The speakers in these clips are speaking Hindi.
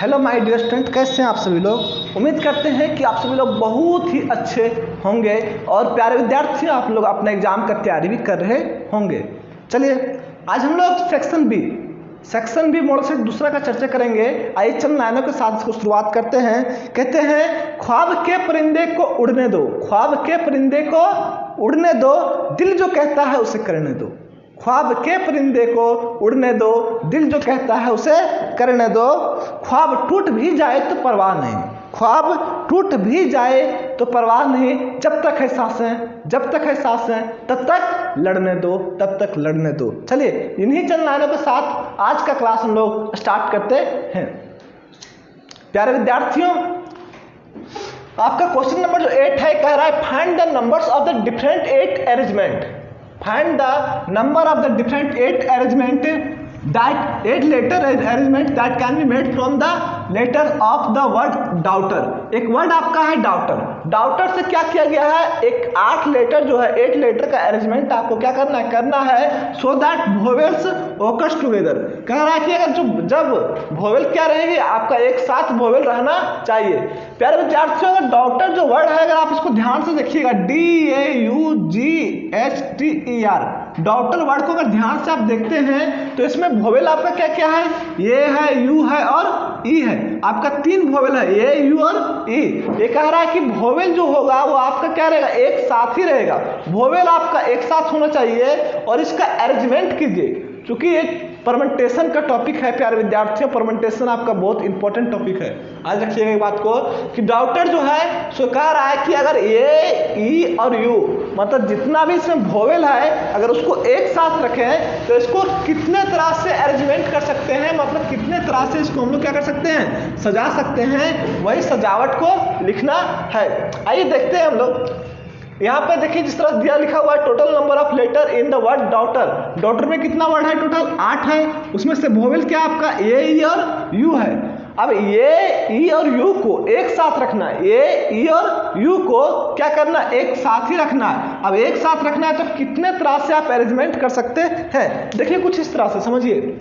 हेलो माय डियर स्टूडेंट, कैसे हैं आप सभी लोग। उम्मीद करते हैं कि आप सभी लोग बहुत ही अच्छे होंगे और प्यारे विद्यार्थी आप लोग अपने एग्जाम का तैयारी भी कर रहे होंगे। चलिए आज हम लोग सेक्शन बी मॉडल सेट दूसरा का चर्चा करेंगे। आइए चंद लाइनों के साथ इसको शुरुआत करते हैं। कहते हैं ख्वाब के परिंदे को उड़ने दो, ख्वाब के परिंदे को उड़ने दो, दिल जो कहता है उसे करने दो। ख्वाब के परिंदे को उड़ने दो, दिल जो कहता है उसे करने दो। ख्वाब टूट भी जाए तो परवाह नहीं, ख्वाब टूट भी जाए तो परवाह नहीं, जब तक है सांसें, जब तक है सांसें तब तक लड़ने दो, तब तक लड़ने दो। चलिए इन्हीं चंद लाइनों के साथ आज का क्लास हम लोग स्टार्ट करते हैं। प्यारे विद्यार्थियों, आपका क्वेश्चन नंबर जो 8 है, कह रहा है find the numbers of the different 8 arrangement, find the number of the different 8 arrangement that 8 letter arrangement that can be made from the letter of the word doubter। एक वर्ड आपका है डाउटर, डाउटर से क्या किया गया है, एक 8 लेटर जो है 8 लेटर का अरेंजमेंट आपको क्या करना है so that vowels occurs together. कह रहा है कि अगर जब वोवेल क्या रहेगी, आपका एक साथ वोवेल रहना चाहिए। प्यारे विद्यार्थियों, अगर डाउटर जो वर्ड है, अगर आप इसको ध्यान से देखिएगा, DAUGHTER, डाउटर वर्ड को अगर ध्यान से आप देखते हैं तो इसमें वोवेल आपका क्या क्या है, ये है, यू है और ई है। आपका 3 वोवेल है, ए, यू और ई। ये कह रहा है कि वोवेल जो होगा वो आपका क्या रहेगा, एक साथ ही रहेगा। वोवेल आपका एक साथ होना चाहिए और इसका अरेंजमेंट कीजिए। चूंकि एक परमेंटेशन का टॉपिक है प्यारे विद्यार्थियों, परमेंटेशन आपका बहुत इंपॉर्टेंट टॉपिक है। आज रखिएगा एक बात को कि डाउटर जो है सो कह रहा है कि अगर ए, ई और यू मतलब जितना भी इसमें वोवेल है, अगर उसको एक साथ रखें तो इसको कितने तरह से अरेंजमेंट कर सकते हैं, मतलब कितने तरह से इसको हम लोग क्या कर सकते हैं, सजा सकते हैं। वही सजावट को लिखना है। आइए देखते हैं हम लोग। यहाँ पे देखिए जिस तरह दिया लिखा हुआ है, total number of letter in the word daughter. Daughter में कितना वर्ड है, टोटल 8 है। उसमें से वोवेल क्या आपका ए, ई और यू है। अब ये ई और यू को एक साथ रखना है, ये ई और यू को क्या करना है, एक साथ ही रखना है। अब एक साथ रखना है तो कितने तरह से आप अरेंजमेंट कर सकते हैं। देखिए कुछ इस तरह से समझिए,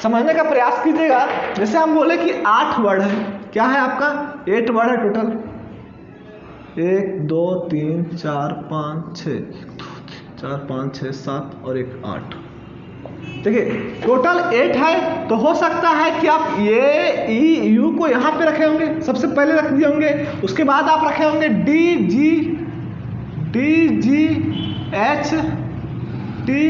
समझने का प्रयास कीजिएगा। जैसे हम बोले कि 8 वर्ड है, क्या है आपका 8 वर्ड है टोटल, 1 2 3 4 5 6 4 5 6 7 और 1 8। देखिए टोटल 8 है। तो हो सकता है कि आप ये ई यू को यहाँ पे रखे होंगे, सबसे पहले रख दिए होंगे। उसके बाद आप रखे होंगे डी जी एच टी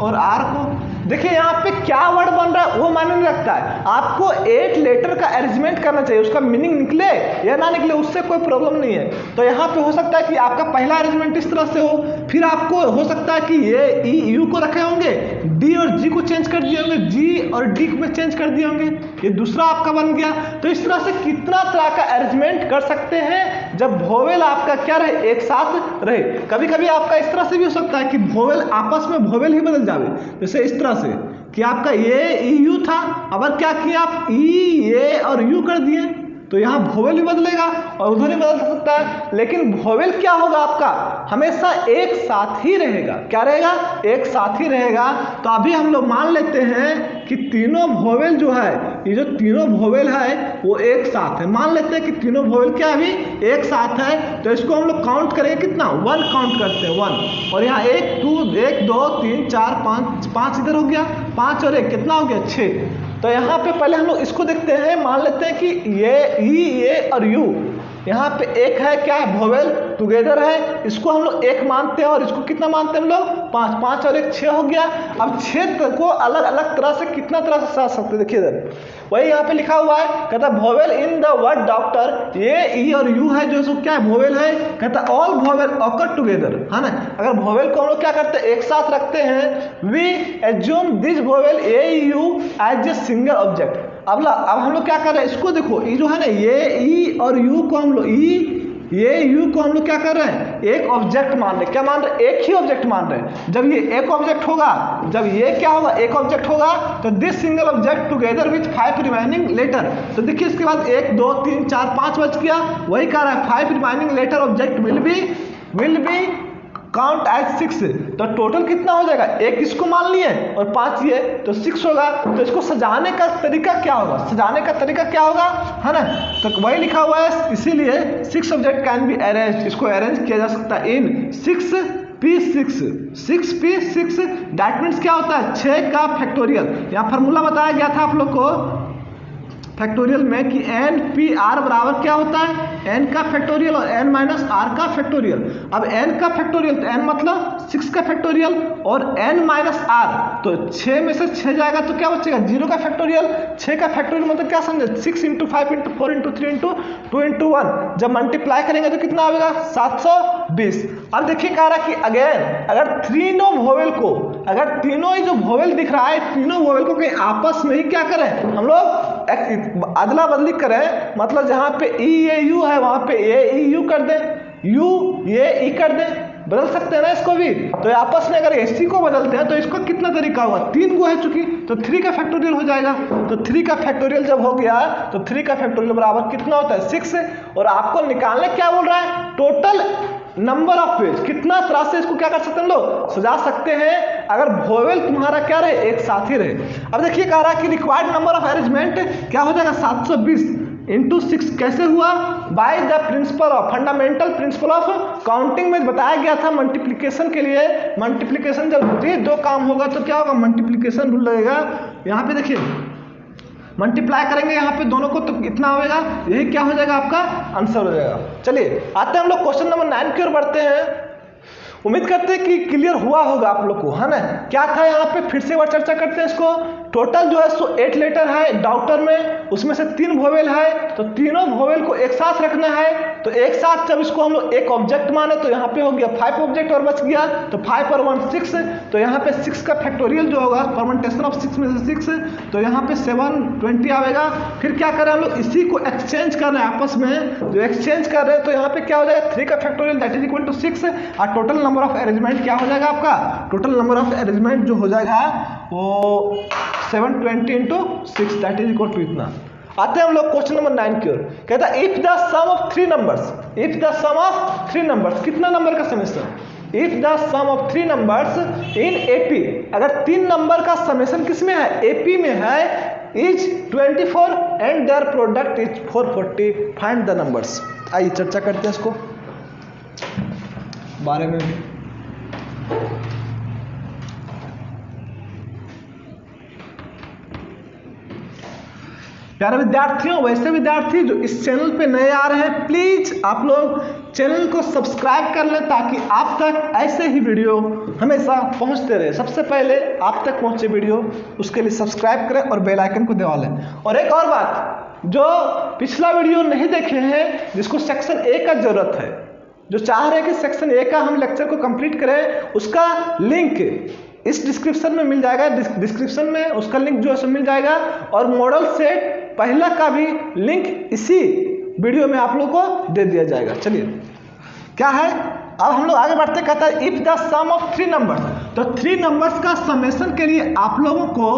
और आर को। देखिए यहाँ पे क्या वर्ड बन रहा है वो मायने नहीं रखता है। आपको 8 लेटर का अरेंजमेंट करना चाहिए, उसका मीनिंग निकले या ना निकले उससे कोई प्रॉब्लम नहीं है। तो यहाँ पे हो सकता है कि आपका पहला अरेंजमेंट इस तरह से हो, फिर आपको हो सकता है कि ये ई यू को रखे होंगे, डी और जी को चेंज कर दिए होंगे, जी और डी में चेंज कर दिए होंगे, ये दूसरा आपका बन गया। तो इस तरह से कितना तरह का अरेंजमेंट कर सकते हैं जब वोवेल आपका क्या रहे, एक साथ रहे। कभी कभी आपका इस तरह से भी हो सकता है कि वोवेल आपस में वोवेल ही बदल जावे। जैसे इस तरह से कि आपका ये ई यू था, अब क्या किया आप ई ए और यू कर दिए, तो यहाँ वोवेल भी बदलेगा और उधर ही बदल सकता है। लेकिन वोवेल क्या होगा आपका, हमेशा एक साथ ही रहेगा। क्या रहेगा, एक साथ ही रहेगा। तो अभी हम लोग मान लेते हैं कि तीनों वोवेल जो है, ये जो तीनों वोवेल है वो एक साथ है। मान लेते हैं कि तीनों वोवेल क्या अभी एक साथ है। तो इसको हम लोग काउंट करेंगे, कितना 1 काउंट करते हैं 1। और यहाँ 1 2 3 4 5 इधर हो गया, 5 और 1 कितना हो गया 6। तो यहाँ पे पहले हम लोग इसको देखते हैं। मान लेते हैं कि ये ई ए और यू यहाँ पे एक है, क्या है वोवेल टुगेदर है, इसको हम लोग 1 मानते हैं और इसको कितना मानते हैं हम लोग 5। 5 और 1 6 हो गया। अब 6 को अलग अलग तरह से कितना तरह से साज सकते हैं, देखिए इधर वही यहाँ पे लिखा हुआ है। कहता है vowel in the word doctor, ये ई और यू है जो क्या है वोवेल है। कहता है ऑल वोवेल ऑकर टुगेदर, है ना। अगर वोवेल को हम लोग क्या करते हैं, एक साथ रखते हैं। We assume this vowel A U as a single object. अब हम लोग क्या कर रहे हैं, इसको देखो, ये जो है ना, ये ई और यू को हम लोग ये यू को हम लोग क्या कर रहे हैं, एक ऑब्जेक्ट मान रहे हैं। क्या मान रहे हैं, एक ही ऑब्जेक्ट मान रहे हैं। जब ये एक ऑब्जेक्ट होगा, जब ये क्या होगा, एक ऑब्जेक्ट होगा, तो this single object together with 5 remaining letter. तो देखिए इसके बाद 1 2 3 4 5 बच गया। वही कह रहा है 5 remaining letter object will be count as 6, तो टोटल कितना हो जाएगा, एक इसको मान लिए और 5 ये, तो 6 होगा। तो इसको सजाने का तरीका क्या होगा, सजाने का तरीका क्या होगा, है ना, तो वही लिखा हुआ है, इसीलिए 6 ऑब्जेक्ट कैन बी अरेंज, इसको अरेंज किया जा सकता है इन 6p6, 6p6, दैट मीन्स क्या होता है, 6 का फैक्टोरियल। यहाँ फार्मूला बताया गया था आप लोग को फैक्टोरियल में कि n p r बराबर क्या होता है, n का फैक्टोरियल और n माइनस r का फैक्टोरियल। अब n का फैक्टोरियल तो n मतलब 6 का फैक्टोरियल और n माइनस r, तो 6 में से 6 जाएगा तो क्या बचेगा, 0 का फैक्टोरियल। 6 का फैक्टोरियल मतलब क्या समझे, 6 into 5 into 4 into 3 into 2 into 1, जब मल्टीप्लाई करेंगे तो कितना आएगा 720। अब देखिए कह रहा है कि अगेन अगर तीनों वोवेल को, अगर तीनों ही जो वोवेल दिख रहा है, तीनों वोवेल को कहीं आपस में ही क्या करें हम लोग अदला बदली करें, मतलब जहाँ पे ई ए यू है वहाँ पे ए ई यू कर दें, यू ये ई कर दें, बदल सकते हैं ना इसको भी। तो आपस में अगर एसी को बदलते हैं तो इसको कितना तरीका हुआ, 3 गो है चुकी, तो 3 का फैक्टोरियल हो जाएगा। तो 3 का फैक्टोरियल जब हो गया तो 3 का फैक्टोरियल बराबर कितना होता है 6, और आपको निकालने क्या बोल रहा है, टोटल नंबर ऑफ पेज, कितना तरह से इसको क्या कर सकते हैं लोग, सजा सकते हैं अगर वोवेल तुम्हारा क्या रहे, एक साथ ही रहे। अब देखिए कह रहा है कि रिक्वायर्ड नंबर ऑफ अरेंजमेंट क्या हो जाएगा 720 इंटू 6, कैसे हुआ, by the principle of, fundamental principle of counting में बताया गया था मल्टीप्लिकेशन के लिए। मल्टीप्लिकेशन जब ये दो काम होगा तो क्या होगा, मल्टीप्लिकेशन रूल लगेगा। यहाँ पे देखिए मल्टीप्लाई करेंगे यहाँ पे दोनों को तो कितना होगा, यही क्या हो जाएगा आपका आंसर हो जाएगा। चलिए आते हैं हम लोग क्वेश्चन नंबर 9 की ओर बढ़ते हैं। उम्मीद करते हैं कि क्लियर हुआ होगा आप लोग को, है ना। क्या था यहाँ पे, फिर से एक बार चर्चा करते हैं इसको। टोटल जो है 8 लेटर है डाउटर में, उसमें से 3 वोवेल है, तो तीनों वोवेल को एक साथ रखना है। तो एक साथ जब इसको हम लोग एक ऑब्जेक्ट माने तो यहाँ पे हो गया 5 ऑब्जेक्ट और बच गया, तो 5 और 1 6, तो यहाँ पे 6 का फैक्टोरियल जो होगा, परमेंटेशन ऑफ 6 में से 6, तो यहाँ पे 720 आएगा। फिर क्या करें हम लोग, इसी को एक्सचेंज कर रहे हैं आपस में, जो एक्सचेंज कर रहे हैं तो यहाँ पे क्या हो जाएगा 3 का factorial that is equal to 6, और टोटल नंबर ऑफ अरेंजमेंट क्या हो जाएगा आपका, टोटल नंबर ऑफ अरेंजमेंट जो हो जाएगा वो 720 into 6 that is equal to इतना। आते हैं हम लोग क्वेश्चन नंबर 9 की ओर। कहता है if the sum of 3 numbers, if the sum of 3 numbers, कितना नंबर का summation, if the sum of 3 numbers in AP, अगर 3 नंबर का समेशन किस में है, एपी में है, is 24 and their product is 440, find the numbers. आइए चर्चा करते हैं इसको बारे में। प्यारे विद्यार्थियों, वैसे विद्यार्थी जो इस चैनल पे नए आ रहे हैं, प्लीज आप लोग चैनल को सब्सक्राइब कर लें ताकि आप तक ऐसे ही वीडियो हमेशा पहुंचते रहे। सबसे पहले आप तक पहुंचे वीडियो, उसके लिए सब्सक्राइब करें और बेल आइकन को दबा लें। और एक और बात, जो पिछला वीडियो नहीं देखे हैं, जिसको सेक्शन ए का जरूरत है, जो चाह रहे हैं कि सेक्शन ए का हम लेक्चर को कंप्लीट करें, उसका लिंक इस डिस्क्रिप्शन में मिल जाएगा, डिस्क्रिप्शन में उसका लिंक जो है सो मिल जाएगा। और मॉडल सेट पहला का भी लिंक इसी वीडियो में आप लोग को दे दिया जाएगा। चलिए क्या है, अब हम लोग आगे बढ़ते, कहता है if the sum of 3 numbers, तो 3 नंबर्स का समेशन के लिए आप लोगों को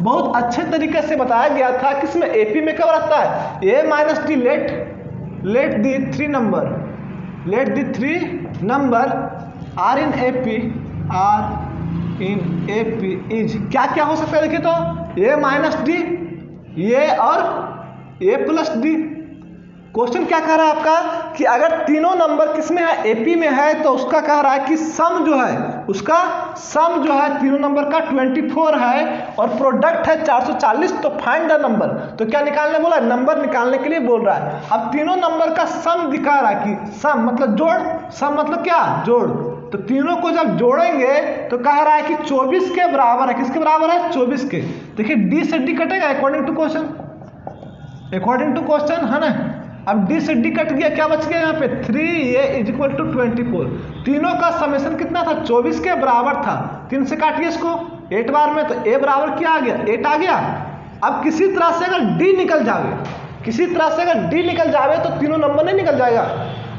बहुत अच्छे तरीके से बताया गया था, किसमें, एपी में कब रहता है, A minus D, let the 3 number, let the 3 number are in AP, are in AP is क्या क्या हो सकता है, देखिए तो ए माइनस डी, ये और ए प्लस डी। क्वेश्चन क्या कह रहा है आपका कि अगर तीनों नंबर किसमें है, एपी में है, तो उसका कह रहा है कि सम जो है, उसका सम जो है तीनों नंबर का 24 है और प्रोडक्ट है 440, तो फाइंड द नंबर। तो क्या निकालने बोला, नंबर निकालने के लिए बोल रहा है। अब तीनों नंबर का सम दिखा रहा है कि सम मतलब जोड़, सम मतलब क्या, जोड़। तो तीनों को जब जोड़ेंगे तो कह रहा है कि 24 के बराबर है, किसके बराबर है, 24 के। देखिए डी से डी कटेगा according to question, according to question, है ना। अब डी से डी कट गया, क्या बच गया यहाँ पे 3a इज इक्वल टू 24। तीनों का समेशन कितना था, 24 के बराबर था। 3 से काटिए इसको 8 बार में, तो a बराबर क्या आ गया, 8 आ गया। अब किसी तरह से अगर d निकल जावे, किसी तरह से अगर d निकल जावे तो तीनों नंबर नहीं निकल जाएगा।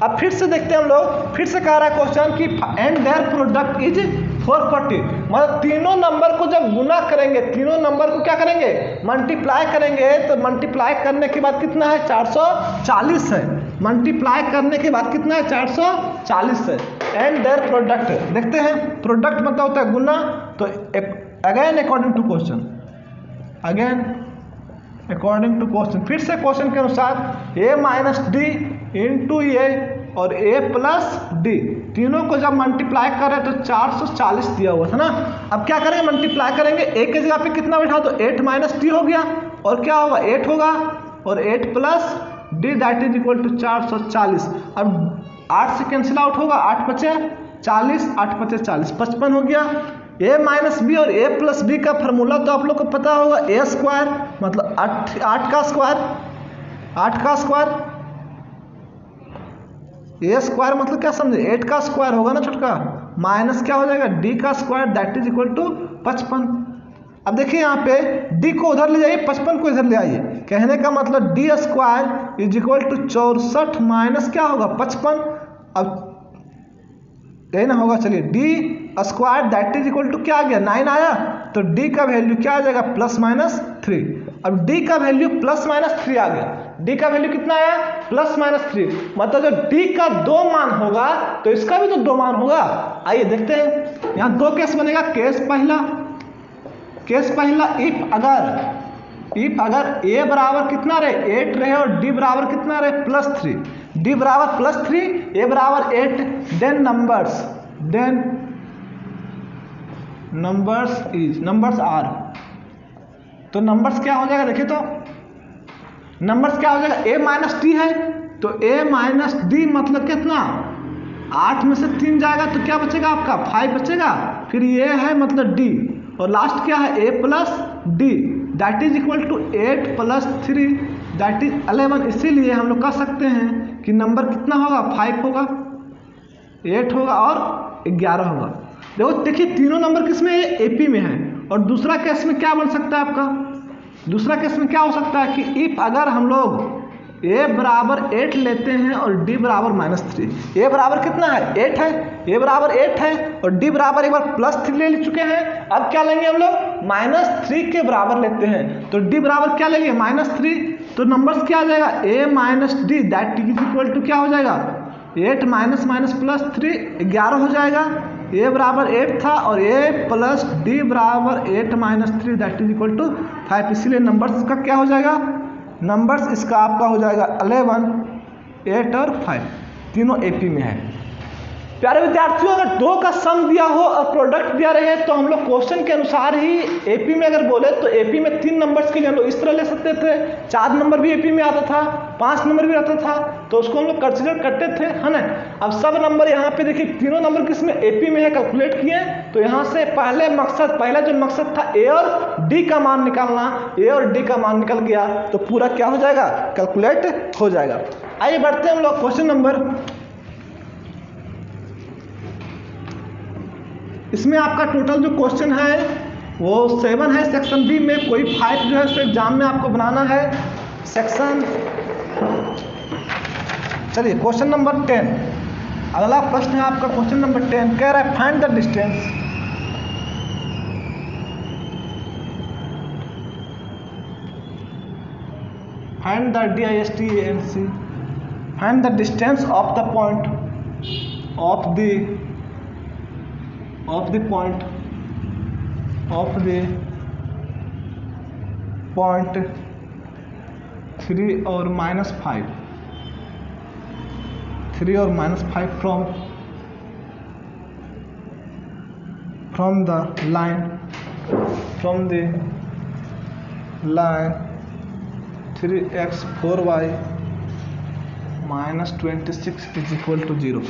अब फिर से देखते हैं हम लोग, फिर से कह रहा है क्वेश्चन कि एंड देयर प्रोडक्ट इज 440, मतलब तीनों नंबर को जब गुना करेंगे, तीनों नंबर को क्या करेंगे, मल्टीप्लाई करेंगे, तो मल्टीप्लाई करने के बाद कितना है, 440 है। मल्टीप्लाई करने के बाद कितना है, 440 है। And their product. देखते हैं प्रोडक्ट मतलब होता है गुना, तो again according to question, again according to question, फिर से क्वेश्चन के अनुसार a minus D into A और a प्लस डी, तीनों को जब मल्टीप्लाई करें तो 440 दिया हुआ था ना। अब क्या करेंगे, मल्टीप्लाई करेंगे, a की जगह पे कितना बैठा तो 8 माइनस डी हो गया और क्या होगा 8 होगा और 8 plus D that is equal to 440। अब 8 से कैंसिल आउट होगा, 8 बचे 40, 8 बचे 40, 55 हो गया। a माइनस बी और a प्लस बी का फार्मूला तो आप लोग को पता होगा, a स्क्वायर मतलब 8 का स्क्वायर, 8 का स्क्वायर, a स्क्वायर मतलब क्या समझे 8 का स्क्वायर होगा ना छोटका, माइनस क्या हो जाएगा d का square that is equal to 55। अब देखिए यहाँ पे d को उधर ले जाइए, 55 को इधर ले आइए, कहने का मतलब d square is equal to 64 minus क्या होगा 55। अब यही ना होगा, चलिए d square that is equal to क्या आ गया 9 आया, तो d का वैल्यू क्या आ जाएगा प्लस माइनस 3। अब d का वैल्यू प्लस माइनस 3 आ गया, d का वैल्यू कितना आया प्लस माइनस 3, मतलब जो d का 2 मान होगा तो इसका भी तो 2 मान होगा। आइए देखते हैं, यहाँ 2 केस बनेगा। केस पहला इफ अगर a बराबर कितना रहे 8 रहे और d बराबर कितना रहे प्लस 3, d बराबर प्लस 3 a बराबर 8, देन नंबर्स आर, तो नंबर्स क्या हो जाएगा देखिए, तो नंबर्स क्या हो जाएगा a माइनस डी है तो a माइनस डी मतलब कितना 8 में से 3 जाएगा तो क्या बचेगा आपका 5 बचेगा, फिर ये है मतलब d और लास्ट क्या है a plus D that is equal to 8 plus 3 that is 11। इसीलिए हम लोग कह सकते हैं कि नंबर कितना होगा 5 होगा, 8 होगा और 11 होगा। देखिए तीनों नंबर किस में है एपी में है। और दूसरा केस में क्या बन सकता है आपका, दूसरा केस में क्या हो सकता है कि इफ अगर हम लोग a बराबर 8 लेते हैं और d बराबर माइनस 3, a बराबर कितना है 8 है, a बराबर 8 है और d बराबर एक बार प्लस 3 ले चुके हैं, अब क्या लेंगे हम लोग माइनस 3 के बराबर लेते हैं, तो d बराबर क्या लेंगे माइनस 3, तो नंबर्स क्या आ जाएगा a minus D that is equal to क्या हो जाएगा 8 माइनस माइनस प्लस 3 11 हो जाएगा। a बराबर 8 था और a प्लस d बराबर 8 minus 3 that is equal to 5, इसीलिए नंबर्स का क्या हो जाएगा, नंबर्स इसका आपका हो जाएगा 11, 8 और 5, तीनों एपी में है। प्यारे विद्यार्थियों अगर 2 का सम दिया हो और प्रोडक्ट दिया रहे तो हम लोग क्वेश्चन के अनुसार ही एपी में अगर बोले तो एपी में 3 नंबर्स के लिए हम लोग इस तरह ले सकते थे, 4 नंबर भी एपी में आता था, 5 नंबर भी आता था, तो उसको हम लोग कंसिडर करते थे, है ना। अब सब नंबर यहाँ पे देखिए तीनों नंबर किस में एपी में है, कैलकुलेट किए, तो यहाँ से पहला जो मकसद था ए और डी का मान निकालना, ए और डी का मान निकल गया तो पूरा क्या हो जाएगा कैलकुलेट हो जाएगा। आइए बढ़ते हैं हम लोग क्वेश्चन नंबर, इसमें आपका टोटल जो क्वेश्चन है वो 7 है, सेक्शन बी में कोई 5 जो है एग्जाम में आपको बनाना है सेक्शन। चलिए क्वेश्चन नंबर 10, अगला प्रश्न है आपका क्वेश्चन नंबर 10, कह रहा है find the distance, find the DISTANC, find the distance of the point of the point 3 और minus 5 from the line 3x 4y minus 26 is equal to 0।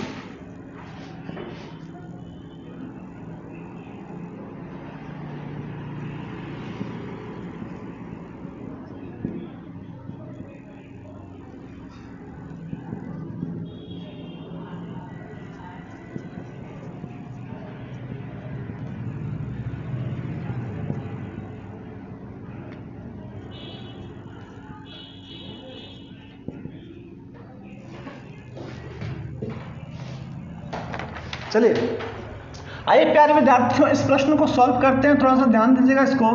चलिए आइए प्यारे विद्यार्थियों इस प्रश्न को सॉल्व करते हैं, थोड़ा सा ध्यान दीजिएगा इसको।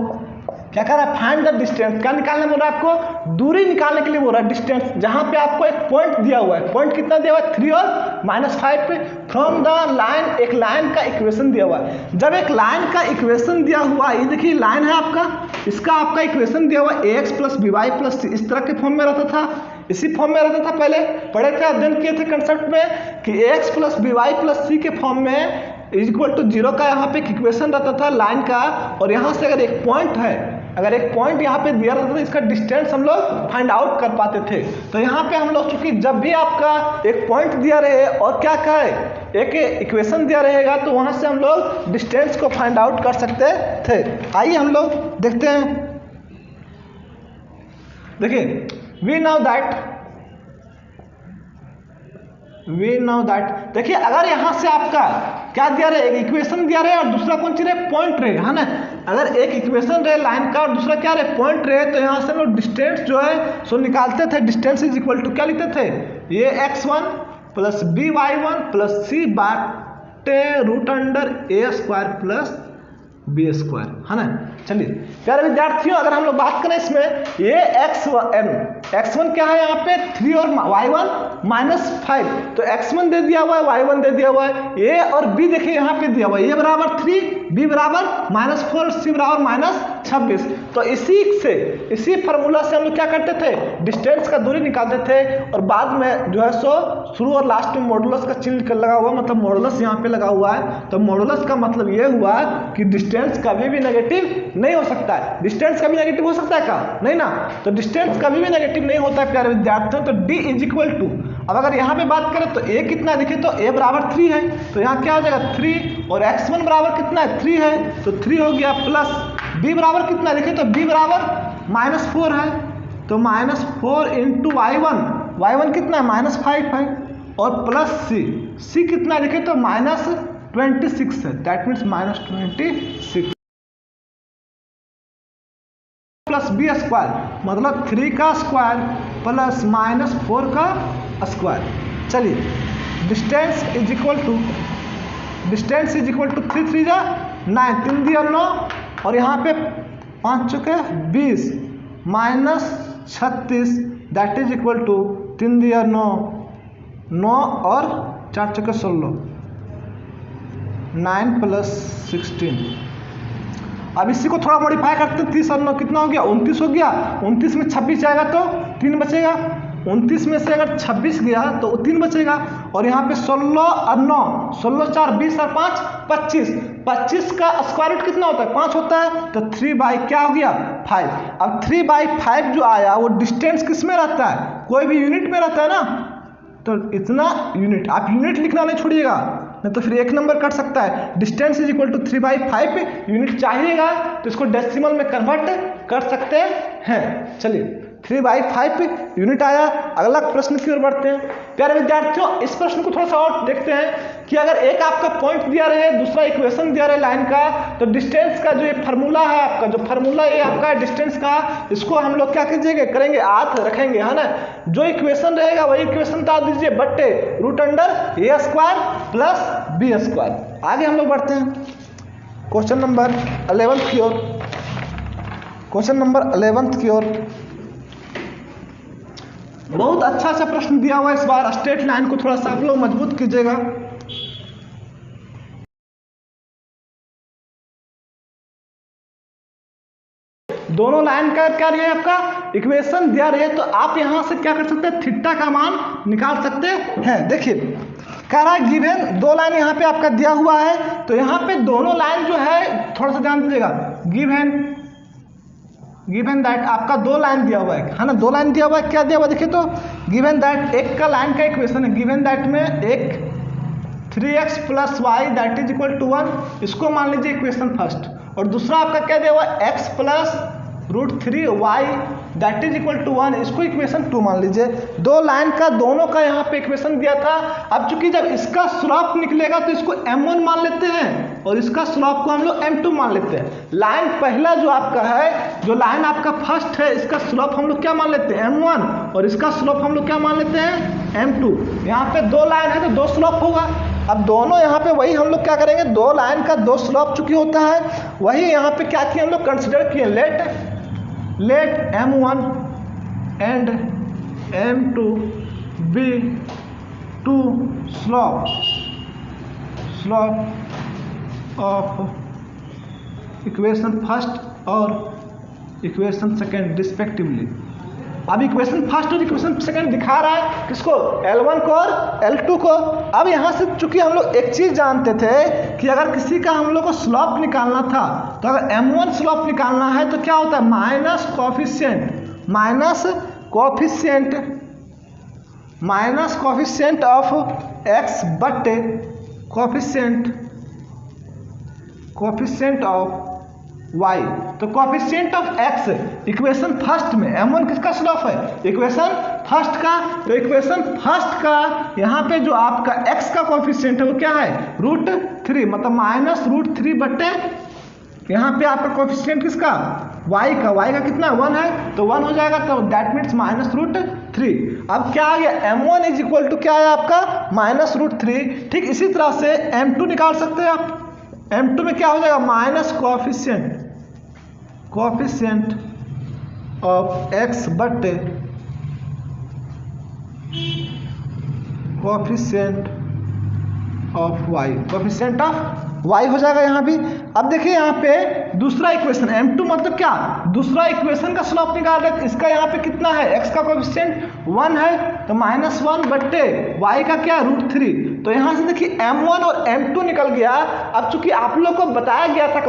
क्या कह रहा है, फाइंड द डिस्टेंस। क्या निकालने बोल रहा है आपको, दूरी निकालने के लिए बोल रहा है, डिस्टेंस, जहां पे आपको एक पॉइंट दिया हुआ है। पॉइंट कितना दिया हुआ है, 3 और -5 पे, फ्रॉम द लाइन, एक लाइन का इक्वेशन दिया हुआ है। जब एक लाइन का इक्वेशन दिया हुआ है, ये देखिए लाइन है आपका, इसका आपका इक्वेशन दिया हुआ है ax + by + c, इस तरह के फॉर्म में रहता था, इसी फॉर्म में रहता था, पहले पढ़े थे, अध्ययन किए थे कंसेप्ट में कि ax + by + c के फॉर्म में =0 का यहाँ पे इक्वेशन रहता था लाइन का। और यहाँ से अगर एक पॉइंट है, अगर एक पॉइंट यहाँ पे दिया रहता था, इसका डिस्टेंस हम लोग फाइंड आउट कर पाते थे। तो यहाँ पे हम लोग चूंकि जब भी आपका एक पॉइंट दिया रहे और क्या कहे, एक इक्वेशन दिया रहेगा, तो वहाँ से हम लोग डिस्टेंस को फाइंड आउट कर सकते थे। आइए हम लोग देखते हैं। देखिए वी नाउ दैट देखिए, अगर यहाँ से आपका क्या दिया रहे, एक इक्वेशन दिया रहे और दूसरा कौन सी रहे, पॉइंट रहे, है ना। अगर एक इक्वेशन रहे लाइन का और दूसरा क्या रहे, पॉइंट रहे, तो यहाँ से हम लोग डिस्टेंस जो है सो निकालते थे। डिस्टेंस = क्या लिखते थे, ये x1 + by1 + c बाटे √a² + b², है ना। चलिए प्यारे विद्यार्थियों, अगर हम लोग बात करें इसमें, ये x1 क्या है यहाँ पे 3 और y1 -5, तो x1 दे दिया हुआ है, y1 दे दिया हुआ है, a और b देखिए यहाँ पे दिया हुआ है, a = 3, b = -4, c = -26। तो इसी फार्मूला से हम लोग क्या करते थे, डिस्टेंस का दूरी निकालते थे। और बाद में जो है सो शुरू और लास्ट में मॉडुलस का चिन्ह लगा हुआ, मतलब मॉडुलस यहाँ पे लगा हुआ है। तो मॉडुलस का मतलब ये हुआ कि डिस्टेंस कभी भी नेगेटिव नहीं हो सकता है। डिस्टेंस कभी नेगेटिव हो सकता है क्या, नहीं ना। तो डिस्टेंस कभी भी नेगेटिव नहीं होता है प्यारे विद्यार्थियों। तो d = अब अगर यहाँ पे बात करें तो a कितना है, देखिए तो a = 3 है, तो यहाँ क्या हो जाएगा 3, और x1 बराबर कितना है 3 है, तो 3 हो गया, प्लस b बराबर कितना है, देखिए तो b = -4 है, तो -4 × y1 कितना है -5 है, और प्लस c कितना है, देखिए तो -26 है, दैट मीन्स -26 + b² मतलब 3 का स्क्वायर प्लस -4 का स्क्वायर। चलिए डिस्टेंस = 3 3 जा 9, 3 दिया 9, और यहाँ पे 5 चुके 20 -36, दैट = 3 दिया 9 और 4 चुके 16, 9 + 16। अब इसी को थोड़ा मॉडिफाई करते हैं, 30 और 9 कितना हो गया, 29 हो गया। 29 में 26 जाएगा तो 3 बचेगा, 29 में से अगर 26 गया तो 3 बचेगा। और यहाँ पे 16 और 9, 16 4 20 और 5 25, 25 का स्क्वायर रूट कितना होता है, 5 होता है, तो 3 क्या हो गया 5। अब 3/5 जो आया वो डिस्टेंस किस में रहता है, कोई भी यूनिट में रहता है ना, तो इतना यूनिट, आप यूनिट लिखना नहीं छोड़िएगा, नहीं तो फिर एक नंबर कट सकता है। डिस्टेंस = 3/5 यूनिट चाहिएगा तो इसको डेसिमल में कन्वर्ट कर सकते हैं। चलिए 3/5 यूनिट आया। अगला प्रश्न की ओर बढ़ते हैं। प्यारे विद्यार्थियों, इस प्रश्न को थोड़ा सा और देखते हैं कि अगर एक आपका पॉइंट दिया रहे, दूसरा इक्वेशन दिया रहे लाइन का, तो डिस्टेंस का जो ये फार्मूला है आपका, जो फार्मूला ये आपका डिस्टेंस का, इसको हम लोग क्या कीजिएगा, करेंगे आठ रखेंगे, है ना। जो इक्वेशन रहेगा वही इक्वेशन डाल दीजिए, बट्टे √a² + b²। आगे हम लोग बढ़ते हैं क्वेश्चन नंबर 11 की ओर। क्वेश्चन नंबर 11 की ओर बहुत अच्छा सा प्रश्न दिया हुआ है। इस बार स्ट्रेट लाइन को थोड़ा सा आप लोग मजबूत कीजिएगा। दोनों लाइन का क्या रहे आपका इक्वेशन दिया रहे, तो आप यहां से क्या कर सकते हैं, थीटा का मान निकाल सकते हैं। देखिए कह रहा है गिवन, दो लाइन यहाँ पे आपका दिया हुआ है, तो यहाँ पे दोनों लाइन जो है थोड़ा सा ध्यान दीजिएगा। गिवन दैट आपका दो लाइन दिया हुआ है ना, दो लाइन दिया हुआ है। क्या दिया हुआ देखिए तो गिवन दैट, एक का लाइन का इक्वेशन है, गिवन दैट में एक 3x + y = 1, इसको मान लीजिए इक्वेशन फर्स्ट, और दूसरा आपका क्या दिया हुआ है x + √3y = 1, इसको इक्वेशन 2 मान लीजिए। दो लाइन का दोनों का यहाँ पे इक्वेशन दिया था। अब चूंकि जब इसका स्लोप निकलेगा तो इसको m1 मान लेते हैं और इसका स्लोप को हम लोग m2 मान लेते हैं। लाइन पहला जो आपका है, जो लाइन आपका फर्स्ट है, इसका स्लोप हम लोग क्या मान लेते हैं m1, और इसका स्लोप हम लोग क्या मान लेते हैं m2। यहाँ पे दो लाइन है तो दो स्लोप होगा। अब दोनों यहाँ पे वही हम लोग क्या करेंगे, दो लाइन का दो स्लोप चूंकि होता है, वही यहाँ पे क्या किए हम लोग कंसिडर किए। Let let M1 and M2 be two slope of equation first और इक्वेशन सेकेंड रिस्पेक्टिवली। अब इक्वेशन फर्स्ट और इक्वेशन सेकेंड दिखा रहा है किसको, L1 को और L2 को। अब यहाँ से चूंकि हम लोग एक चीज जानते थे कि अगर किसी का हम लोग को स्लोप निकालना था तो अगर M1 स्लोप निकालना है तो क्या होता है, माइनस कोफिशिएंट ऑफ x बटे कोफिशिएंट ऑफ y। तो coefficient of x equation first में, M1 किसका स्लोप है, इक्वेशन फर्स्ट का। तो इक्वेशन फर्स्ट का यहाँ पे जो आपका x का कोफिशिएंट है वो क्या है, √3, मतलब -√3 बटे यहाँ पे आपका कोफिशिएंट किसका, y का कितना 1 है, तो 1 हो जाएगा, तो दैट मीन्स -√3। अब क्या आ गया, M1 इज इक्वल टू क्या है आपका -√3। ठीक इसी तरह से M2 निकाल सकते हैं आप। M2 में क्या हो जाएगा, माइनस कोफिशिएंट ऑफ x बटे कोफिशिएंट ऑफ y हो जाएगा यहाँ भी। अब देखिए यहाँ पे दूसरा इक्वेशन M2 मतलब क्या, दूसरा इक्वेशन का स्लोप निकाल रहे, इसका यहाँ पे कितना है, x का कोफिशिएंट 1 है, तो -1 बट्टे y का क्या √3। तो यहाँ से देखिए M1 और M2 निकल गया। अब चूंकि आप लोग को बताया गया था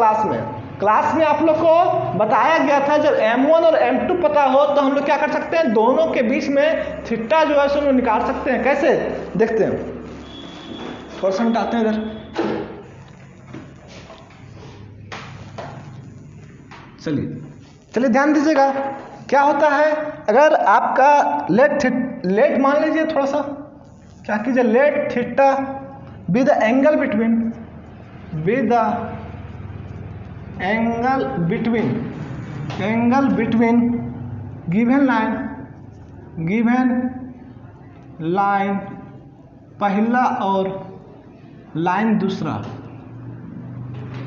क्लास में आप लोग को बताया गया था जब M1 और M2 पता हो तो हम लोग क्या कर सकते हैं, दोनों के बीच में थीटा जो है सो निकाल सकते हैं। कैसे देखते हैं, थोड़ा सा मिटाते हैं इधर। चलिए ध्यान दीजिएगा क्या होता है, अगर आपका लेट मान लीजिए, थोड़ा सा क्या कीजिए, let theta be the angle between given line पहला और लाइन दूसरा।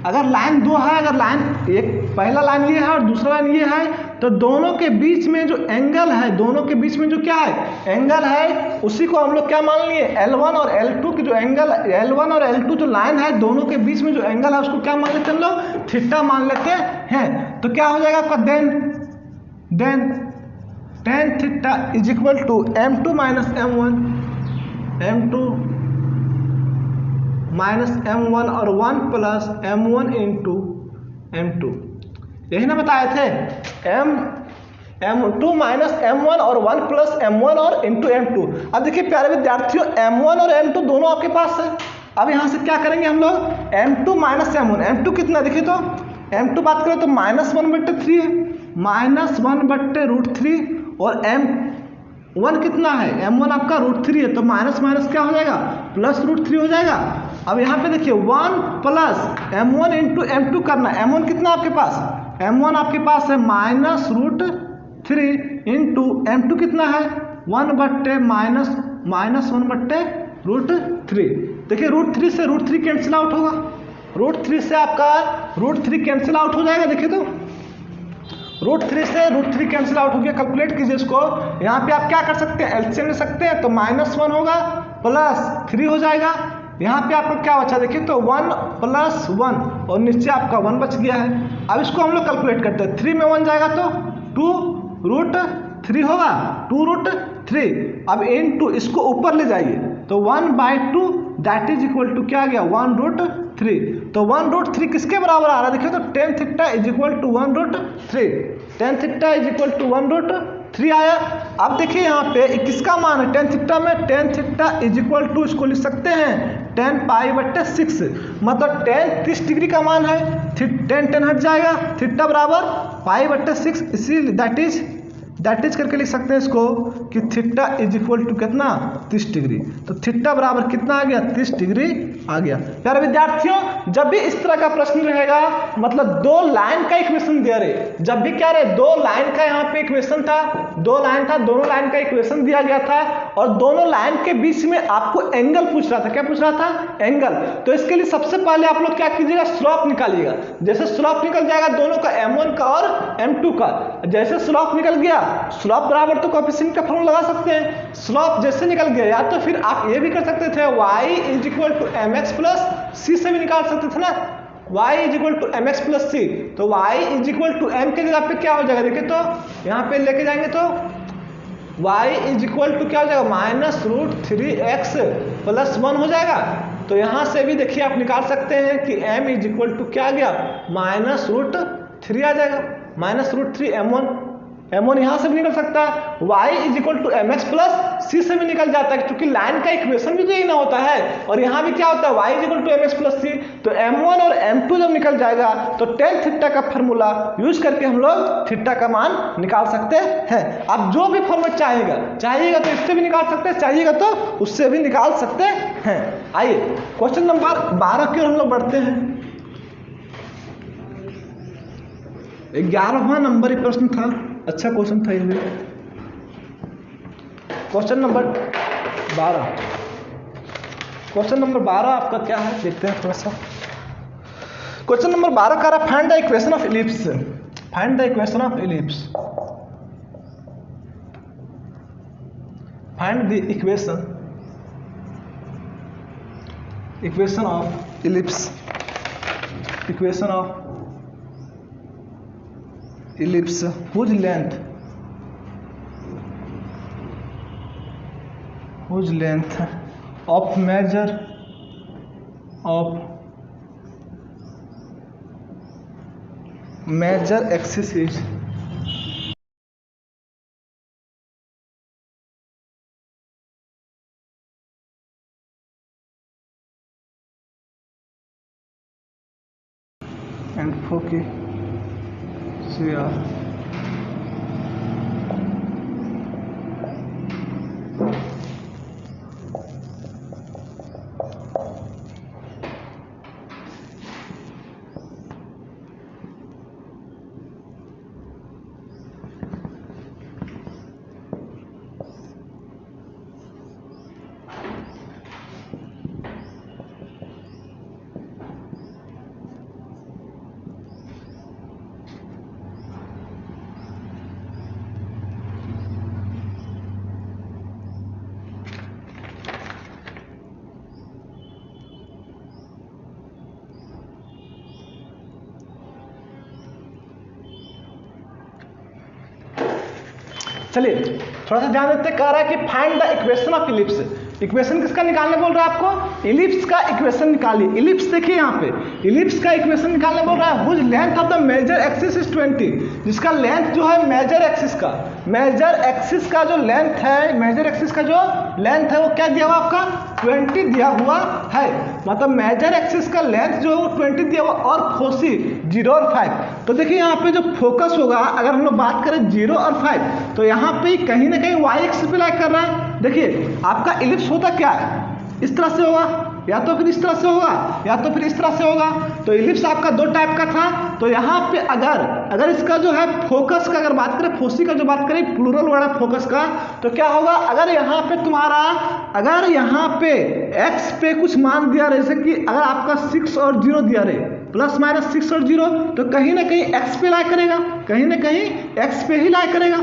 अगर लाइन दो है, अगर लाइन एक पहला लाइन ये है और दूसरा लाइन ये है, तो दोनों के बीच में जो एंगल है, दोनों के बीच में जो क्या है एंगल है, उसी को हम लोग क्या मान लिए, L1 और L2 की जो एंगल, L1 और L2 जो लाइन है दोनों के बीच में जो एंगल है उसको क्या मान लेते हैं हम लोग, थीटा मान लेते हैं। तो क्या हो जाएगा आपका then tan theta is equal to M2 minus M1 और 1 प्लस M1 इंटू M2, यही ना बताए थे, M2 माइनस M1 और 1 प्लस M1 और इंटू M2। अब देखिए प्यारे विद्यार्थियों, M1 और M2 दोनों आपके पास है। अब यहाँ से क्या करेंगे हम लोग, M2 माइनस M2 कितना, देखिए तो M2 बात करें तो -1 बट्टे 3 है, -1 बट्टे √3, और M1 कितना है, M1 आपका √3 है, तो माइनस क्या हो जाएगा, प्लस √3 हो जाएगा। अब यहाँ पे देखिए 1 प्लस M1 इंटू M2 करना, M1 कितना आपके पास, M1 आपके पास है -√3 इंटू M2 कितना है 1 बट्टे -1 बट्टे √3। देखिए √3 से √3 कैंसिल आउट होगा, √3 से आपका √3 कैंसिल आउट हो जाएगा। देखिए तो √3 से √3 कैंसिल आउट हो गया। कैलकुलेट कीजिए इसको, यहाँ पे आप क्या कर सकते हैं, एलसीएम ले सकते हैं, तो -1 होगा प्लस 3 हो जाएगा। यहाँ पे आपको क्या बचा, देखिए तो 1 प्लस 1 और नीचे आपका 1 बच गया है। अब इसको हम लोग कैलकुलेट करते हैं, 3 में 1 जाएगा तो 2√3 होगा, 2√3। अब इनटू इसको ऊपर ले जाइए तो 1/2 दैट इज इक्वल टू क्या गया 1√3। तो 1√3 किसके बराबर आ रहा है, देखिए तो tan theta is equal to 1√3, tan theta is equal to 1√3 आया। अब देखिए यहाँ पे किसका मान है tan थीटा में, tan theta is equal to इसको लिख सकते हैं tan π/6, मतलब tan 30 डिग्री का मान है, tan हट जाएगा, थीटा बराबर π/6, इसीलिए दैट दैट इज करके लिख सकते हैं इसको कि थीटा इज इक्वल टू कितना 30 डिग्री। तो थीटा बराबर कितना आ गया 30 डिग्री आ गया। प्यारे विद्यार्थियों जब भी इस तरह का प्रश्न रहेगा मतलब दो लाइन का इक्वेशन दिया रहे, जब भी क्या रहे दो लाइन का यहाँ पे इक्वेशन था, दो लाइन था, दोनों लाइन का इक्वेशन दिया गया था और दोनों लाइन के बीच में आपको एंगल पूछ रहा था। क्या पूछ रहा था? एंगल। तो इसके लिए सबसे पहले आप लोग क्या कीजिएगा स्लोप निकालिएगा। जैसे स्लोप निकल जाएगा दोनों का m1 का और m2 का, जैसे स्लोप निकल गया स्लोप बराबर तो कोएफिशिएंट का फॉर्मूला लगा सकते हैं। स्लोप जैसे निकल गया या तो फिर आप ये भी कर सकते थे y is equal to mx plus c से भी निकाल सकते थे ना, y is equal to mx plus c। तो y is equal to m के जगह पे क्या हो जाएगा देखिए तो यहाँ पे लेके जाएंगे तो y इज इक्वल टू क्या हो जाएगा -√3x प्लस 1 हो जाएगा। तो यहाँ से भी देखिए आप निकाल सकते हैं कि m इज इक्वल टू क्या आ गया -√3 आ जाएगा, -√3 m1 यहाँ से भी निकल सकता है। y is equal to mx plus c से भी निकल जाता है क्योंकि लाइन का इक्वेशन भी तो यही ना होता है। और यहाँ भी क्या होता है y is equal to mx plus c। तो m1 और m2 जब निकल जाएगा तो tan थीटा का फार्मूला यूज करके हम लोग थीटा का मान निकाल सकते हैं। आप जो भी फॉर्मूला चाहिएगा तो इससे भी निकाल सकते हैं, चाहिएगा तो उससे भी निकाल सकते हैं। आइए क्वेश्चन नंबर 12 की ओर हम लोग बढ़ते हैं। 11वां नंबर ही प्रश्न था, अच्छा क्वेश्चन था ये भी। क्वेश्चन नंबर 12, क्वेश्चन नंबर 12 आपका क्या है देखते हैं थोड़ा सा। क्वेश्चन नंबर 12 कह रहा है find the equation of ellipse, find the equation of ellipse, find the equation of ellipse, equation of ellipse whose length of measure axis is and focus CR चलिए थोड़ा सा ध्यान देते, कह रहा है कि find the equation of ellipse. Equation किसका निकालने बोल रहा है आपको? इलिप्स का इक्वेशन निकालिए। इलिप्स देखिए यहाँ पे इलिप्स का इक्वेशन निकालने बोल रहा है। Whose length of the major axis is 20, जिसका लेंथ जो है मेजर एक्सिस का जो लेंथ है, मेजर एक्सिस का जो लेंथ है वो क्या दिया हुआ आपका 20 दिया हुआ है। मतलब मेजर एक्सिस का लेंथ जो है वो 20 दिया हुआ और फोसी 0 और 5। तो देखिए यहाँ पे जो फोकस होगा अगर हम लोग बात करें 0 और 5 तो यहाँ पे कहीं ना कहीं y एक्सिस पे लाइक कर रहा है। देखिए आपका इलिप्स होता क्या है, इस तरह से होगा या तो फिर इस तरह से होगा या तो फिर इस तरह से होगा। तो इलिप्स आपका दो टाइप का था। तो यहाँ पे अगर इसका जो है फोकस का अगर बात करें, फोसी का जो बात करें प्लूरल वर्ड है फोकस का, तो क्या होगा अगर यहाँ पे तुम्हारा अगर यहाँ पे x पे कुछ मान दिया रहे, जैसे कि अगर आपका 6 और 0 दिया रहे ±6 और 0, तो कहीं ना कहीं x पे लाई करेगा, कहीं ना कहीं x पे ही लाई करेगा।